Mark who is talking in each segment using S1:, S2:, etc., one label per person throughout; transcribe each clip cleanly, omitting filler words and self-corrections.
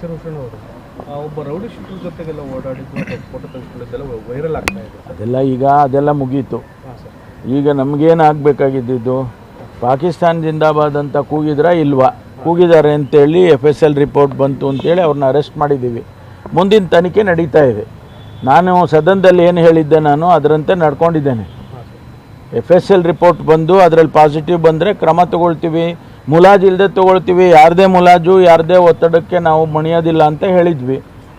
S1: ನಾಸಿರ್ ಹುಸೇನ್ ಅವರು ಒಬ್ಬ rowdy shooter ಜೊತೆಗೆಲ್ಲ ಓಡಾಡಿದ್ದು ಫೋಟೋ ತೆಗೆದುಕೊಂಡಿದ್ದೆಲ್ಲ ವೈರಲ್ ಆಗ್ತಾ ಇದೆ.
S2: ಅದೆಲ್ಲ ಮುಗೀತು.
S1: ಹಾಂ ಸರ್.
S2: ಈಗ ನಮಗೇನು ಆಗಬೇಕಾಗಿದ್ದು ಪಾಕಿಸ್ತಾನ ಜಿಂದಾಬಾದ್ ಅಂತ ಕೂಗಿದ್ರಾ ಇಲ್ವಾ? ಕೂಗಿದ್ದಾರೆ ಅಂತೇಳಿ FSL ರಿಪೋರ್ಟ್ ಬಂತು ಅಂತೇಳಿ ಅವ್ರನ್ನ ಅರೆಸ್ಟ್ ಮಾಡಿದ್ದೀವಿ. ಮುಂದಿನ ತನಿಖೆ ನಡೀತಾ ಇದೆ. ನಾನು ಸದನದಲ್ಲಿ ಏನು ಹೇಳಿದ್ದೆ ನಾನು ಅದರಂತೆ ನಡ್ಕೊಂಡಿದ್ದೇನೆ. FSL ರಿಪೋರ್ಟ್ ಬಂದು ಅದರಲ್ಲಿ ಪಾಸಿಟಿವ್ ಬಂದರೆ ಕ್ರಮ ತಗೊಳ್ತೀವಿ, ಮುಲಾಜು ಇಲ್ಲದೆ ತೊಗೊಳ್ತೀವಿ. ಯಾರದೇ ಮುಲಾಜು ಯಾರದೇ ಒತ್ತಡಕ್ಕೆ ನಾವು ಮಣಿಯೋದಿಲ್ಲ ಅಂತ ಹೇಳಿದ್ವಿ.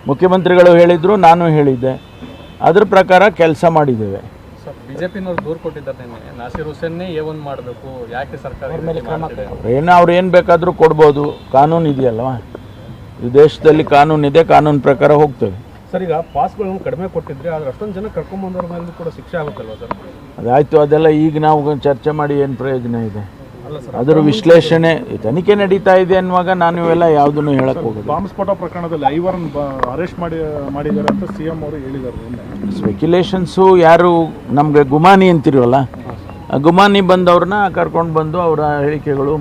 S2: ಮುಖ್ಯಮಂತ್ರಿಗಳು ಹೇಳಿದರು, ನಾನು ಹೇಳಿದ್ದೆ. ಅದ್ರ ಪ್ರಕಾರ ಕೆಲಸ ಮಾಡಿದ್ದೇವೆ.
S1: ಸರ್, ಬಿಜೆಪಿನವ್ರು ದೂರು ಕೊಟ್ಟಿದ್ದಾರೆ ನಾಸಿರ್ ಹುಸೇನ್ನೇ A1 ಮಾಡಬೇಕು, ಯಾಕೆ ಸರ್ಕಾರ
S2: ಅವ್ರು ಏನು ಬೇಕಾದರೂ ಕೊಡ್ಬೋದು, ಕಾನೂನು ಇದೆಯಲ್ವ, ಈ ದೇಶದಲ್ಲಿ ಕಾನೂನಿದೆ, ಕಾನೂನು ಪ್ರಕಾರ ಹೋಗ್ತೇವೆ.
S1: ಸರ್, ಈಗ ಪಾಸ್ಗಳನ್ನು ಕಡಿಮೆ ಕೊಟ್ಟಿದ್ರೆ ಆದರೆ ಅಷ್ಟೊಂದು ಜನ ಕರ್ಕೊಂಬಂದವ್ರ ಮೇಲೆ ಕೂಡ ಶಿಕ್ಷೆ ಆಗುತ್ತಲ್ವ ಸರ್?
S2: ಅದಾಯಿತು, ಅದೆಲ್ಲ ಈಗ ನಾವು ಚರ್ಚೆ ಮಾಡಿ ಏನು ಪ್ರಯೋಜನ ಇದೆ?
S1: ಅಲ್ಲ ಸರ್,
S2: ಅದರ ವಿಶ್ಲೇಷಣೆ ತನಿಖೆ ನಡೀತಾ ಇದೆ ಅನ್ನುವಾಗ ನಾನು ಇವೆಲ್ಲ ಯಾವುದನ್ನು ಹೇಳಕ್ಕೆ ಹೋಗೋದು.
S3: ಬಾಂಬ್ ಸ್ಫೋಟ ಪ್ರಕರಣದಲ್ಲಿ 5 ಅರೆಸ್ಟ್ ಮಾಡಿದ್ದಾರೆ ಅಂತ CM ಅವರು ಹೇಳಿದ್ದಾರೆ.
S2: ಸ್ಪೆಕ್ಯುಲೇಷನ್ಸು ಯಾರು ನಮಗೆ ಗುಮಾನಿ ಅಂತಿರುವಲ್ಲ, ಆ ಗುಮಾನಿ ಬಂದವ್ರನ್ನ ಕರ್ಕೊಂಡು ಬಂದು ಅವರ ಹೇಳಿಕೆಗಳು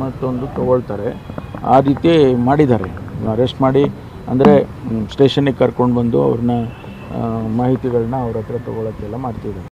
S2: ಮತ್ತೊಂದು ತಗೊಳ್ತಾರೆ. ಆ ರೀತಿ ಮಾಡಿದ್ದಾರೆ. ಅರೆಸ್ಟ್ ಮಾಡಿ ಅಂದರೆ ಸ್ಟೇಷನ್ನಿಗೆ ಕರ್ಕೊಂಡು ಬಂದು ಅವ್ರನ್ನ ಮಾಹಿತಿಗಳನ್ನ ಅವ್ರ ಹತ್ರ ತೊಗೊಳಕ್ಕೆಲ್ಲ ಮಾಡ್ತಿದ್ದಾರೆ.